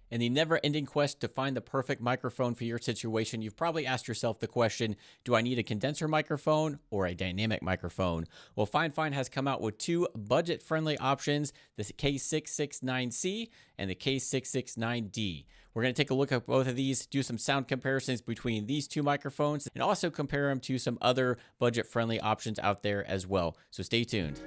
In the never-ending quest to find the perfect microphone for your situation, you've probably asked yourself the question, do I need a condenser microphone or a dynamic microphone? Well, Fifine has come out with two budget-friendly options, the K669C and the K669D. We're going to take a look at both of these, do some sound comparisons between these two microphones, and also compare them to some other budget-friendly options out there as well. So stay tuned.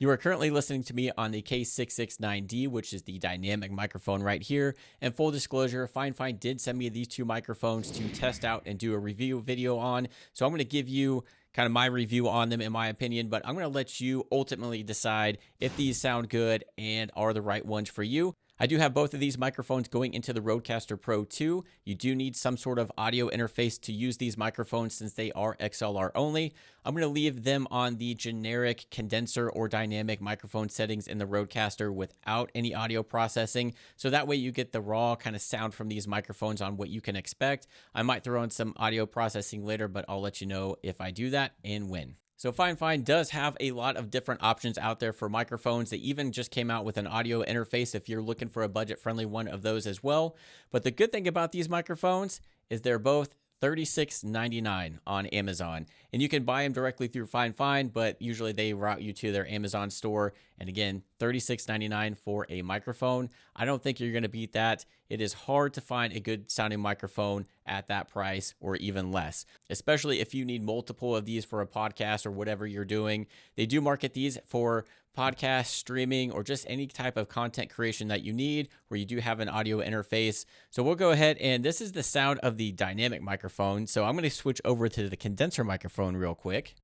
You are currently listening to me on the K669D, which is the dynamic microphone right here. And full disclosure, Fifine did send me these two microphones to test out and do a review video on. So I'm going to give you kind of my review on them in my opinion, but I'm going to let you ultimately decide if these sound good and are the right ones for you. I do have both of these microphones going into the Rodecaster Pro 2. You do need some sort of audio interface to use these microphones since they are XLR only. I'm going to leave them on the generic condenser or dynamic microphone settings in the Rodecaster without any audio processing. So that way you get the raw kind of sound from these microphones on what you can expect. I might throw in some audio processing later, but I'll let you know if I do that and when. So Fifine does have a lot of different options out there for microphones. They even just came out with an audio interface if you're looking for a budget-friendly one of those as well. But the good thing about these microphones is they're both $36.99 on Amazon, and you can buy them directly through Fifine, but usually they route you to their Amazon store. And again, $36.99 for a microphone. I don't think you're going to beat that. It is hard to find a good sounding microphone at that price or even less, especially if you need multiple of these for a podcast or whatever you're doing. They do market these for podcast streaming or just any type of content creation that you need where you do have an audio interface. So we'll go ahead, and this is the sound of the dynamic microphone. So I'm going to switch over to the condenser microphone real quick.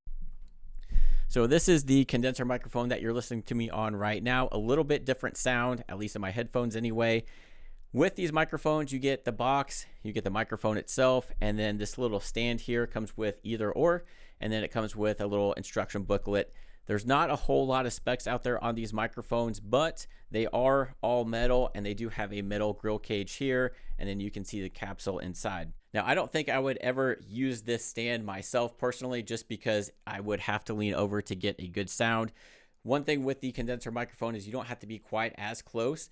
So this is the condenser microphone that you're listening to me on right now. A little bit different sound, at least in my headphones anyway. With these microphones, you get the box, you get the microphone itself, and then this little stand here comes with either or, and then it comes with a little instruction booklet. There's not a whole lot of specs out there on these microphones, but they are all metal, and they do have a metal grill cage here, and then you can see the capsule inside. Now, I don't think I would ever use this stand myself personally, just because I would have to lean over to get a good sound. One thing with the condenser microphone is you don't have to be quite as close,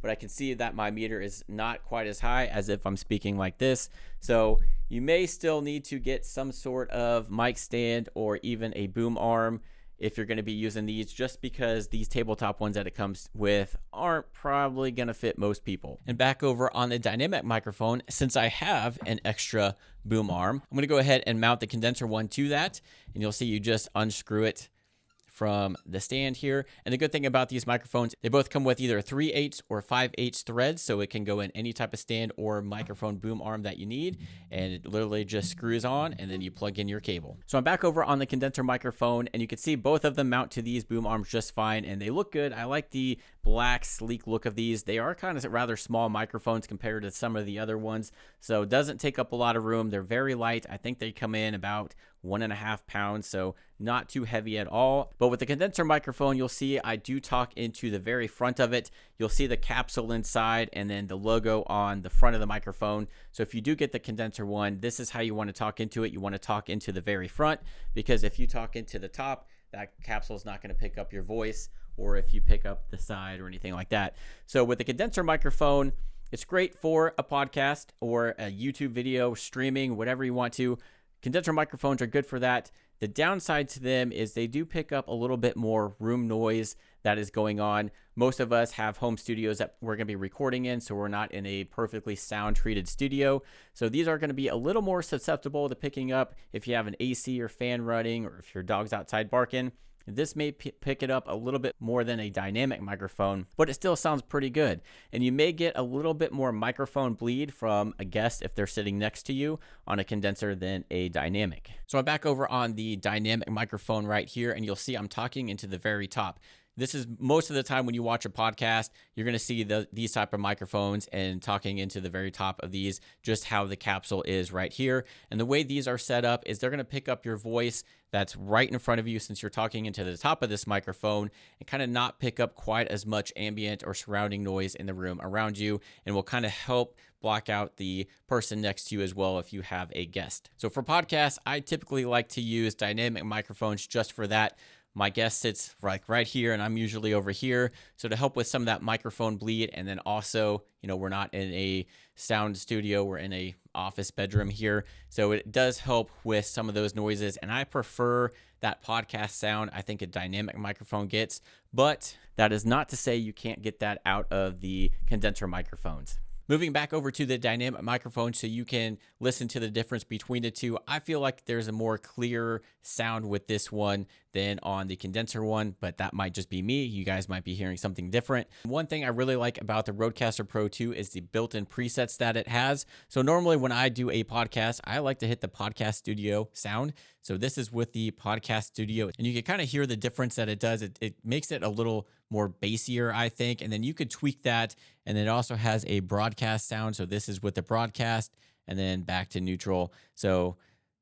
but I can see that my meter is not quite as high as if I'm speaking like this. So you may still need to get some sort of mic stand or even a boom arm if you're going to be using these, just because these tabletop ones that it comes with aren't probably going to fit most people. And back over on the dynamic microphone, since I have an extra boom arm, I'm going to go ahead and mount the condenser one to that, and you'll see you just unscrew it from the stand here. And the good thing about these microphones, they both come with either 3/8 or 5/8 threads, so it can go in any type of stand or microphone boom arm that you need, and it literally just screws on, and then you plug in your cable. So I'm back over on the condenser microphone, and you can see both of them mount to these boom arms just fine, and they look good. I like the black sleek look of these. They are kind of rather small microphones compared to some of the other ones, so it doesn't take up a lot of room. They're very light. I think they come in about 1.5 pounds, so not too heavy at all. But with the condenser microphone, you'll see I do talk into the very front of it. You'll see the capsule inside and then the logo on the front of the microphone. So if you do get the condenser one, this is how you want to talk into it. You want to talk into the very front, because if you talk into the top, that capsule is not going to pick up your voice, or if you pick up the side or anything like that. So with the condenser microphone, it's great for a podcast or a YouTube video, streaming, whatever you want to. Condenser microphones are good for that. The downside to them is they do pick up a little bit more room noise that is going on. Most of us have home studios that we're going to be recording in, so we're not in a perfectly sound treated studio. So these are going to be a little more susceptible to picking up if you have an AC or fan running, or if your dog's outside barking. This may pick it up a little bit more than a dynamic microphone, but it still sounds pretty good. And you may get a little bit more microphone bleed from a guest if they're sitting next to you on a condenser than a dynamic. So I'm back over on the dynamic microphone right here, and you'll see I'm talking into the very top. This is most of the time when you watch a podcast, you're going to see these type of microphones, and talking into the very top of these, just how the capsule is right here. And the way these are set up is they're going to pick up your voice that's right in front of you, since you're talking into the top of this microphone, and kind of not pick up quite as much ambient or surrounding noise in the room around you, and will kind of help block out the person next to you as well if you have a guest. So for podcasts, I typically like to use dynamic microphones just for that. My guest sits right here, and I'm usually over here. So to help with some of that microphone bleed, and then also, we're not in a sound studio, we're in a office bedroom here. So it does help with some of those noises, and I prefer that podcast sound I think a dynamic microphone gets, but that is not to say you can't get that out of the condenser microphones. Moving back over to the dynamic microphone so you can listen to the difference between the two, I feel like there's a more clear sound with this one than on the condenser one, but that might just be me. You guys might be hearing something different. One thing I really like about the Rodecaster Pro 2 is the built-in presets that it has. So normally when I do a podcast, I like to hit the podcast studio sound. So this is with the podcast studio, and you can kind of hear the difference that it does. It makes it a little more bassier, I think, and then you could tweak that. And it also has a broadcast sound. So this is with the broadcast, and then back to neutral. So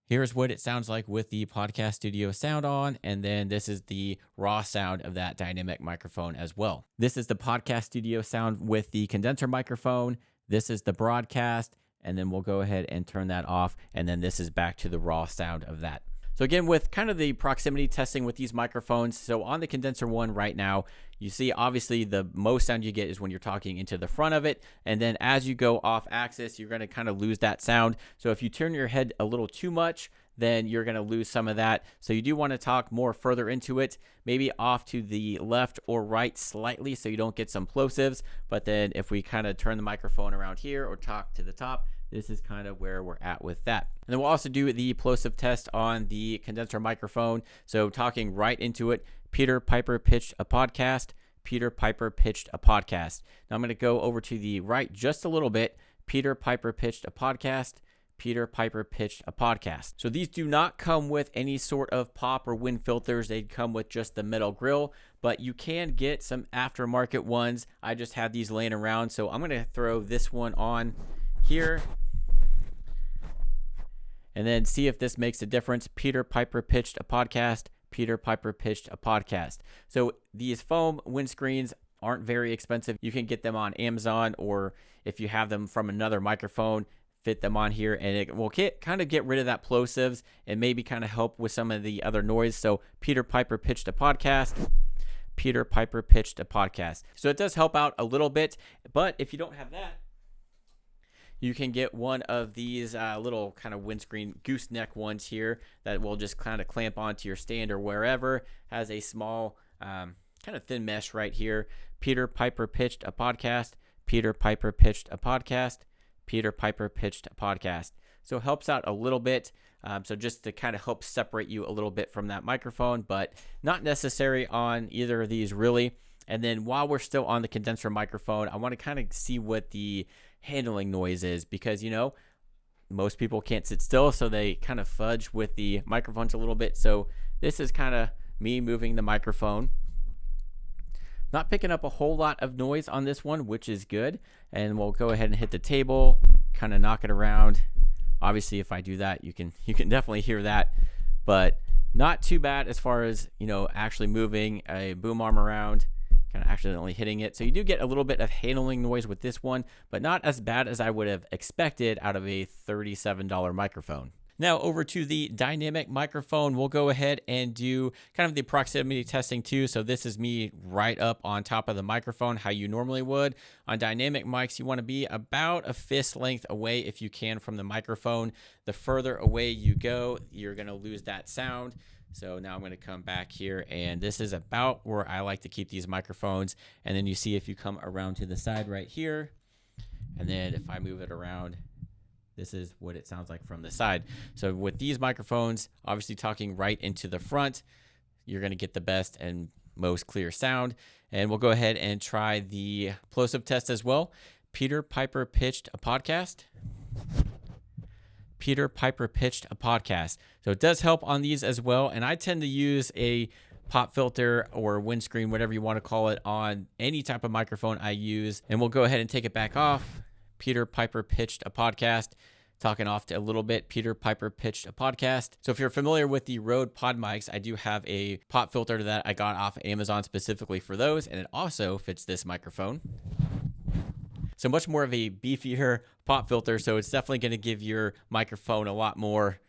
here's what it sounds like with the podcast studio sound on, and then this is the raw sound of that dynamic microphone as well. This is the podcast studio sound with the condenser microphone. This is the broadcast, and then we'll go ahead and turn that off, and then this is back to the raw sound of that. So again, with kind of the proximity testing with these microphones, so on the condenser one right now, you see obviously the most sound you get is when you're talking into the front of it, and then as you go off axis, you're going to kind of lose that sound. So if you turn your head a little too much, then you're going to lose some of that. So you do want to talk more further into it, maybe off to the left or right slightly so you don't get some plosives. But then if we kind of turn the microphone around here or talk to the top, this is kind of where we're at with that. And then we'll also do the plosive test on the condenser microphone. So talking right into it, Peter Piper pitched a podcast. Peter Piper pitched a podcast. Now I'm going to go over to the right just a little bit. Peter Piper pitched a podcast. Peter Piper pitched a podcast. So these do not come with any sort of pop or wind filters. They come with just the metal grill, but you can get some aftermarket ones. I just have these laying around. So I'm going to throw this one on here and then see if this makes a difference. Peter Piper pitched a podcast. Peter Piper pitched a podcast. So these foam windscreens aren't very expensive. You can get them on Amazon, or if you have them from another microphone, fit them on here, and it will kind of get rid of that plosives and maybe kind of help with some of the other noise. So Peter Piper pitched a podcast. Peter Piper pitched a podcast. So it does help out a little bit, but if you don't have that, you can get one of these little kind of windscreen gooseneck ones here that will just kind of clamp onto your stand or wherever. Has a small kind of thin mesh right here. Peter Piper pitched a podcast. Peter Piper pitched a podcast. Peter Piper pitched a podcast. So it helps out a little bit. So just to kind of help separate you a little bit from that microphone, but not necessary on either of these really. And then while we're still on the condenser microphone, I want to kind of see what the handling noise is, because most people can't sit still, so they kind of fudge with the microphones a little bit. So this is kind of me moving the microphone. Not picking up a whole lot of noise on this one, which is good. And we'll go ahead and hit the table, kind of knock it around. Obviously, if I do that, you can definitely hear that, but not too bad as far as actually moving a boom arm around, kind of accidentally hitting it. So you do get a little bit of handling noise with this one, but not as bad as I would have expected out of a $37 microphone. Now over to the dynamic microphone, we'll go ahead and do kind of the proximity testing too. So this is me right up on top of the microphone, how you normally would. On dynamic mics, you want to be about a fist length away if you can from the microphone. The further away you go, you're going to lose that sound. So now I'm going to come back here, and this is about where I like to keep these microphones. And then you see if you come around to the side right here, and then if I move it around, this is what it sounds like from the side. So with these microphones, obviously talking right into the front, you're going to get the best and most clear sound. And we'll go ahead and try the plosive test as well. Peter Piper pitched a podcast. Peter Piper pitched a podcast. So it does help on these as well. And I tend to use a pop filter or windscreen, whatever you want to call it, on any type of microphone I use. And we'll go ahead and take it back off. Peter Piper pitched a podcast. Talking off to a little bit, Peter Piper pitched a podcast. So if you're familiar with the Rode pod mics, I do have a pop filter that I got off Amazon specifically for those, and it also fits this microphone. So much more of a beefier pop filter, so it's definitely going to give your microphone a lot more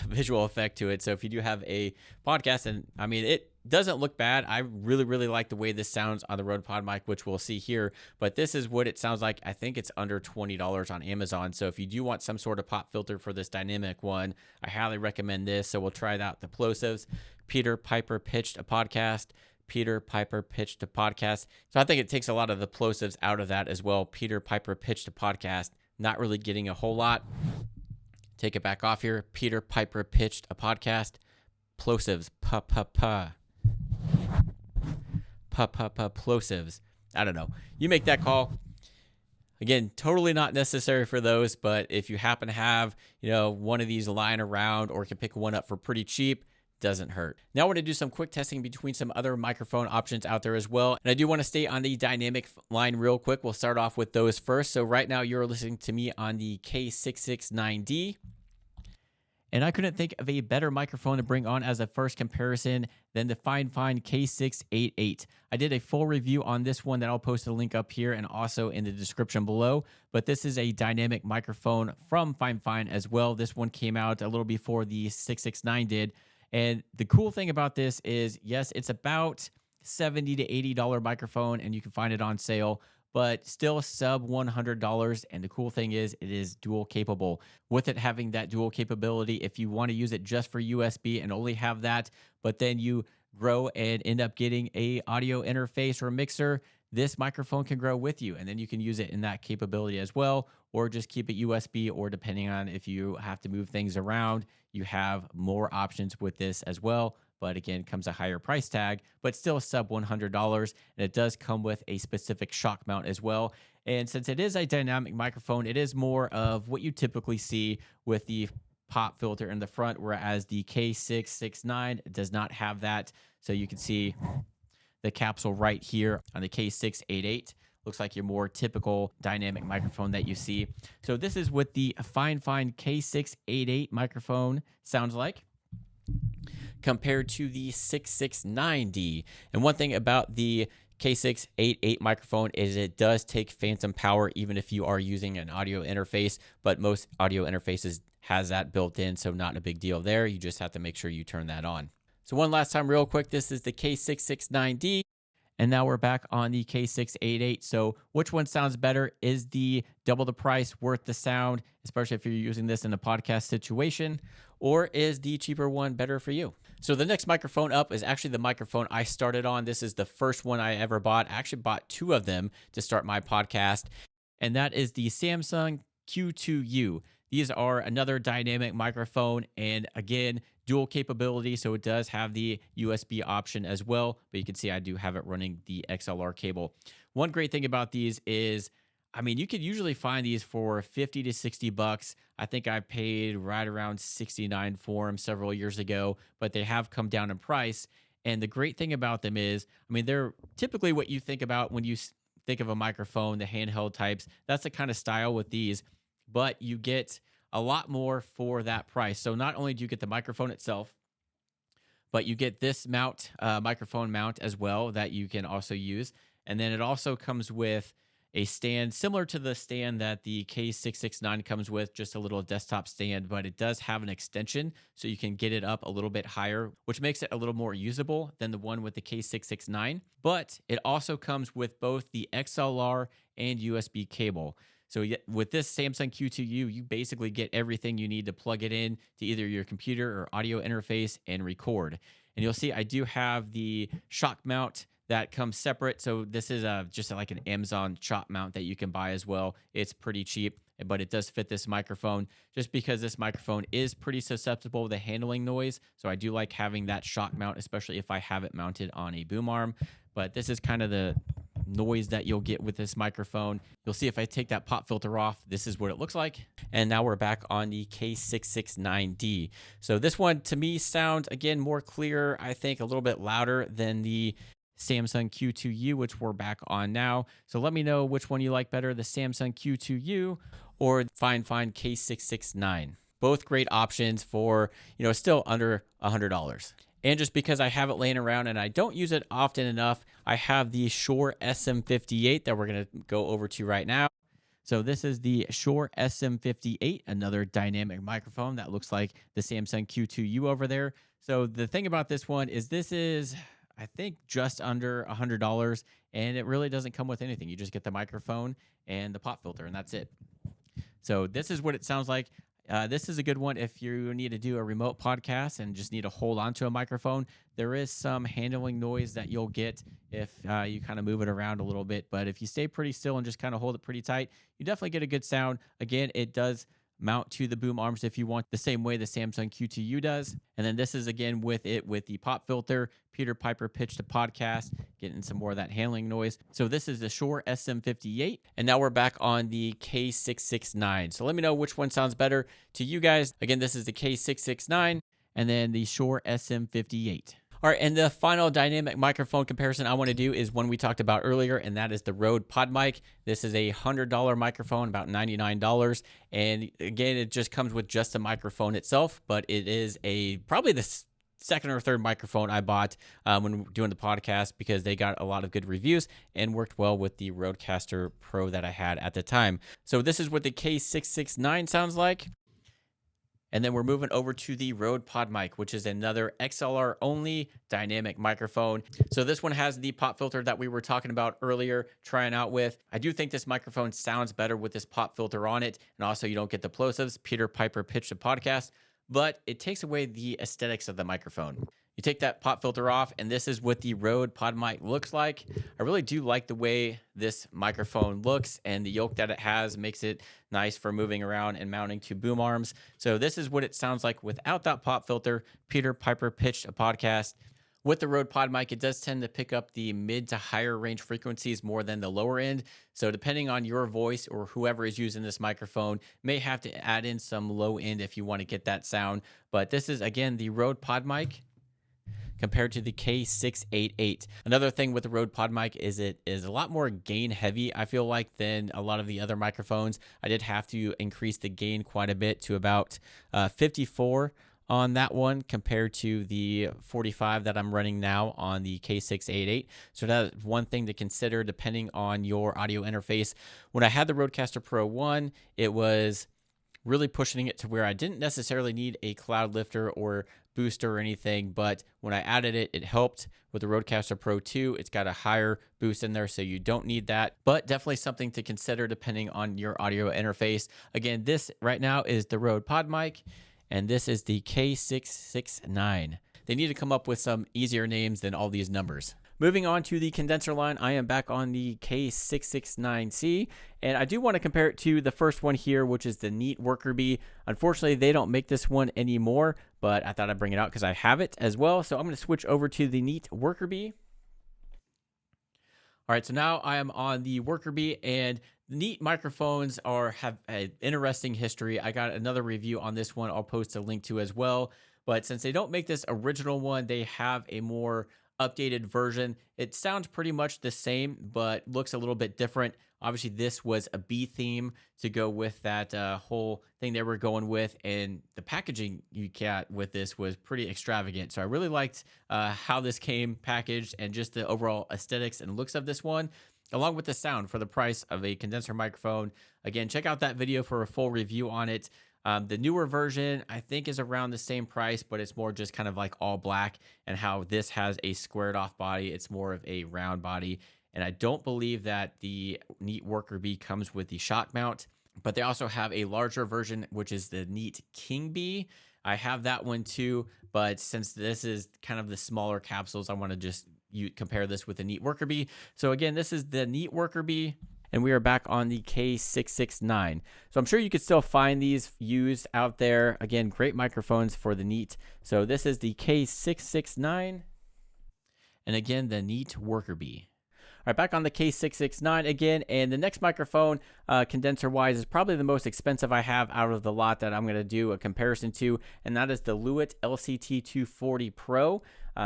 visual effect to it. So if you do have a podcast, and I mean, it doesn't look bad. I really like the way this sounds on the Rode pod mic, which we'll see here, but this is what it sounds like. I think it's under $20 on Amazon. So if you do want some sort of pop filter for this dynamic one, I highly recommend this. So we'll try it out. The plosives. Peter Piper pitched a podcast. Peter Piper pitched a podcast. So I think it takes a lot of the plosives out of that as well. Peter Piper pitched a podcast. Not really getting a whole lot. Take it back off here. Peter Piper pitched a podcast. Plosives. Plosives. I don't know. You make that call. Again, totally not necessary for those, but if you happen to have, one of these lying around or can pick one up for pretty cheap, doesn't hurt. Now I want to do some quick testing between some other microphone options out there as well. And I do want to stay on the dynamic line real quick. We'll start off with those first. So right now you're listening to me on the K669D. And I couldn't think of a better microphone to bring on as a first comparison than the Fifine K668. I did a full review on this one that I'll post a link up here and also in the description below. But this is a dynamic microphone from Fifine as well. This one came out a little before the 669 did. And the cool thing about this is, yes, it's about $70 to $80 microphone, and you can find it on sale, but still sub $100. And the cool thing is it is dual capable. With it having that dual capability, if you want to use it just for USB and only have that, but then you grow and end up getting a audio interface or a mixer, this microphone can grow with you, and then you can use it in that capability as well, or just keep it USB, or depending on if you have to move things around, you have more options with this as well. But again, comes a higher price tag, but still sub $100. And it does come with a specific shock mount as well. And since it is a dynamic microphone, it is more of what you typically see with the pop filter in the front, whereas the K669 does not have that. So you can see the capsule right here on the K688. Looks like your more typical dynamic microphone that you see. So this is what the Fifine K688 microphone sounds like compared to the 669D. And one thing about the K688 microphone is it does take phantom power even if you are using an audio interface, but most audio interfaces has that built in, so not a big deal there. You just have to make sure you turn that on. So one last time real quick, this is the K669D. And now we're back on the K688. So which one sounds better? Is the double the price worth the sound, especially if you're using this in a podcast situation? Or is the cheaper one better for you? So the next microphone up is actually the microphone I started on. This is the first one I ever bought. I actually bought two of them to start my podcast. And that is the Samsung Q2U. These are another dynamic microphone, and again, dual capability, so it does have the USB option as well, but you can see I do have it running the XLR cable. One great thing about these is, I mean, you could usually find these for 50 to 60 bucks. I think I paid right around 69 for them several years ago, but they have come down in price. And the great thing about them is, I mean, they're typically what you think about when you think of a microphone, the handheld types. That's the kind of style with these, but you get a lot more for that price. So not only do you get the microphone itself, but you get this mount, microphone mount as well that you can also use. And then it also comes with a stand similar to the stand that the K669 comes with, just a little desktop stand, but it does have an extension so you can get it up a little bit higher, which makes it a little more usable than the one with the K669. But it also comes with both the XLR and USB cable. So with this Samsung Q2U, you basically get everything you need to plug it in to either your computer or audio interface and record. And you'll see I do have the shock mount that comes separate. So this is just like an Amazon shock mount that you can buy as well. It's pretty cheap, but it does fit this microphone just because this microphone is pretty susceptible to handling noise. So I do like having that shock mount, especially if I have it mounted on a boom arm. But this is kind of the noise that you'll get with this microphone. You'll see if I take that pop filter off, this is what it looks like. And now we're back on the K669D. So this one to me sounds, again, more clear, I think a little bit louder than the Samsung Q2U, which we're back on now. So let me know which one you like better, the Samsung Q2U or Fifine K669. Both great options for, still under $100. And just because I have it laying around and I don't use it often enough, I have the Shure SM58 that we're going to go over to right now. So this is the Shure SM58, another dynamic microphone that looks like the Samsung Q2U over there. So the thing about this one is this is, I think, just under $100, and it really doesn't come with anything. You just get the microphone and the pop filter, and that's it. So this is what it sounds like. This is a good one if you need to do a remote podcast and just need to hold on to a microphone. There is some handling noise that you'll get if you kind of move it around a little bit. But if you stay pretty still and just kind of hold it pretty tight, you definitely get a good sound. Again, it does mount to the boom arms if you want, the same way the Samsung Q2U does. And then this is again with the pop filter, Peter Piper pitch to podcast, getting some more of that handling noise. So this is the Shure SM58. And now we're back on the K669. So let me know which one sounds better to you guys. Again, this is the K669 and then the Shure SM58. All right, and the final dynamic microphone comparison I want to do is one we talked about earlier, and that is the Rode PodMic. This is a $100 microphone, about $99. And again, it just comes with just the microphone itself, but it is probably the second or third microphone I bought when doing the podcast because they got a lot of good reviews and worked well with the Rodecaster Pro that I had at the time. So this is what the K669 sounds like. And then we're moving over to the Rode PodMic, which is another XLR-only dynamic microphone. So this one has the pop filter that we were talking about earlier, trying out with. I do think this microphone sounds better with this pop filter on it. And also you don't get the plosives, Peter Piper pitch to podcast, but it takes away the aesthetics of the microphone. You take that pop filter off, and this is what the Rode PodMic looks like. I really do like the way this microphone looks, and the yoke that it has makes it nice for moving around and mounting to boom arms. So this is what it sounds like without that pop filter. Peter Piper pitched a podcast. With the Rode PodMic, it does tend to pick up the mid to higher range frequencies more than the lower end. So depending on your voice or whoever is using this microphone, may have to add in some low end if you want to get that sound. But this is, again, the Rode PodMic compared to the K688. Another thing with the Rode PodMic is it is a lot more gain heavy, I feel like, than a lot of the other microphones. I did have to increase the gain quite a bit to about 54 on that one compared to the 45 that I'm running now on the K688. So that's one thing to consider depending on your audio interface. When I had the Rodecaster Pro 1, it was really pushing it to where I didn't necessarily need a cloud lifter or booster or anything, but when I added it, it helped. With the Rodecaster Pro 2, it's got a higher boost in there, so you don't need that, but definitely something to consider depending on your audio interface. Again, this right now is the Rode PodMic, and this is the K669. They need to come up with some easier names than all these numbers. Moving on to the condenser line, I am back on the K669C, and I do want to compare it to the first one here, which is the Neat Worker Bee. Unfortunately, they don't make this one anymore, but I thought I'd bring it out because I have it as well. So I'm going to switch over to the Neat Worker Bee. All right, so now I am on the Worker Bee, and Neat microphones have an interesting history. I got another review on this one I'll post a link to as well, but since they don't make this original one, they have a more updated version. It sounds pretty much the same, but looks a little bit different. Obviously, this was a bee theme to go with that whole thing they were going with, and the packaging you got with this was pretty extravagant. So I really liked how this came packaged and just the overall aesthetics and looks of this one, along with the sound for the price of a condenser microphone. Again, check out that video for a full review on it. The newer version, I think, is around the same price, but it's more just kind of like all black, and how this has a squared off body. It's more of a round body. And I don't believe that the Neat Worker Bee comes with the shock mount, but they also have a larger version, which is the Neat King Bee. I have that one too, but since this is kind of the smaller capsules, I want to just compare this with the Neat Worker Bee. So again, this is the Neat Worker Bee, and we are back on the K669. So I'm sure you could still find these used out there. Again, great microphones for the Neat. So this is the K669, and again, the Neat Worker Bee. All right, back on the K669 again, and the next microphone, condenser-wise, is probably the most expensive I have out of the lot that I'm going to do a comparison to, and that is the Lewitt LCT240 Pro.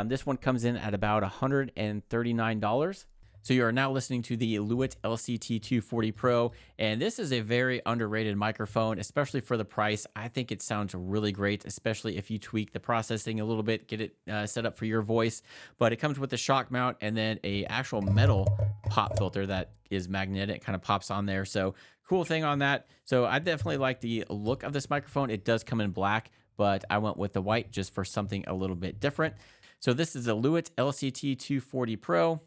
This one comes in at about $139. So you are now listening to the Lewitt LCT240 Pro, and this is a very underrated microphone, especially for the price. I think it sounds really great, especially if you tweak the processing a little bit, get it set up for your voice. But it comes with a shock mount and then a actual metal pop filter that is magnetic, kind of pops on there. So cool thing on that. So I definitely like the look of this microphone. It does come in black, but I went with the white just for something a little bit different. So this is the Lewitt LCT240 Pro.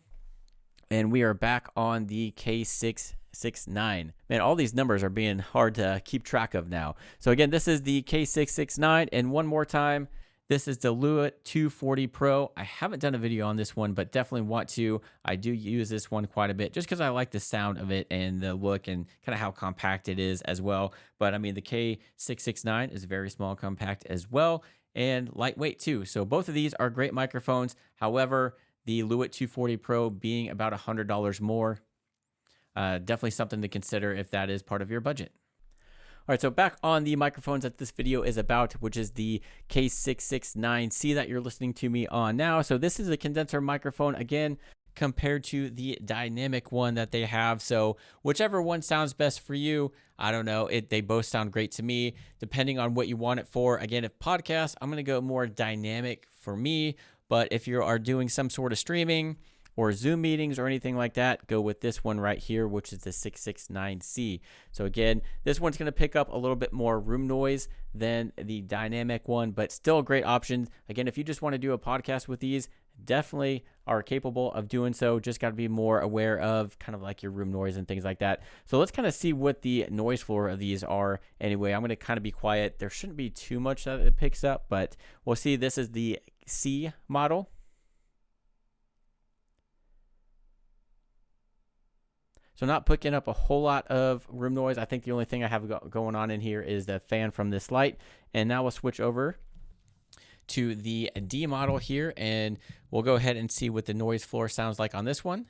And we are back on the K669. Man, all these numbers are being hard to keep track of now. So again, this is the K669. And one more time, this is the Lewitt 240 Pro. I haven't done a video on this one, but definitely want to. I do use this one quite a bit just because I like the sound of it and the look and kind of how compact it is as well. But I mean, the K669 is very small, compact as well, and lightweight too. So both of these are great microphones. However, the Lewitt 240 Pro being about $100 more. Definitely something to consider if that is part of your budget. All right, so back on the microphones that this video is about, which is the K669C that you're listening to me on now. So this is a condenser microphone, again, compared to the dynamic one that they have. So whichever one sounds best for you, I don't know. They both sound great to me, depending on what you want it for. Again, if podcasts, I'm going to go more dynamic for me. But if you are doing some sort of streaming or Zoom meetings or anything like that, go with this one right here, which is the 669C. So again, this one's going to pick up a little bit more room noise than the dynamic one, but still a great option. Again, if you just want to do a podcast with these, definitely are capable of doing so. Just got to be more aware of kind of like your room noise and things like that. So let's kind of see what the noise floor of these are. Anyway, I'm going to kind of be quiet. There shouldn't be too much that it picks up, but we'll see. This is the C model. So not picking up a whole lot of room noise. I think the only thing I have going on in here is the fan from this light. And now we'll switch over to the D model here, and we'll go ahead and see what the noise floor sounds like on this one.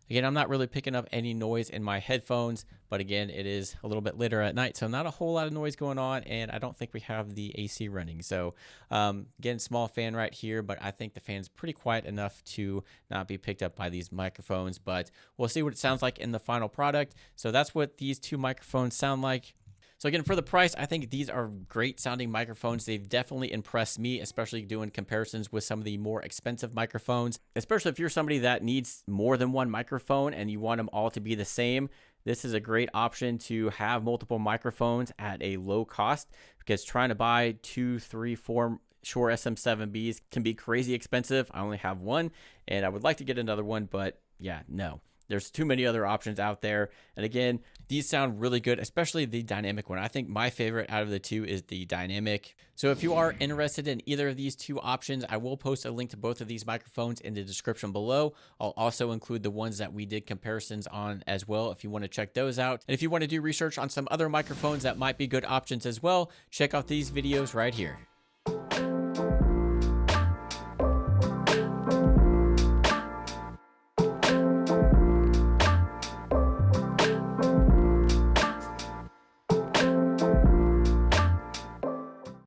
Again, I'm not really picking up any noise in my headphones, but again, it is a little bit later at night, so not a whole lot of noise going on, and I don't think we have the AC running. So again, small fan right here, but I think the fan's pretty quiet enough to not be picked up by these microphones, but we'll see what it sounds like in the final product. So that's what these two microphones sound like. So again, for the price, I think these are great sounding microphones. They've definitely impressed me, especially doing comparisons with some of the more expensive microphones, especially if you're somebody that needs more than one microphone and you want them all to be the same. This is a great option to have multiple microphones at a low cost, because trying to buy 2, 3, 4 Shure SM7Bs can be crazy expensive. I only have one and I would like to get another one, but yeah, no. There's too many other options out there. And again, these sound really good, especially the dynamic one. I think my favorite out of the two is the dynamic. So if you are interested in either of these two options, I will post a link to both of these microphones in the description below. I'll also include the ones that we did comparisons on as well, if you want to check those out. And if you want to do research on some other microphones that might be good options as well, check out these videos right here.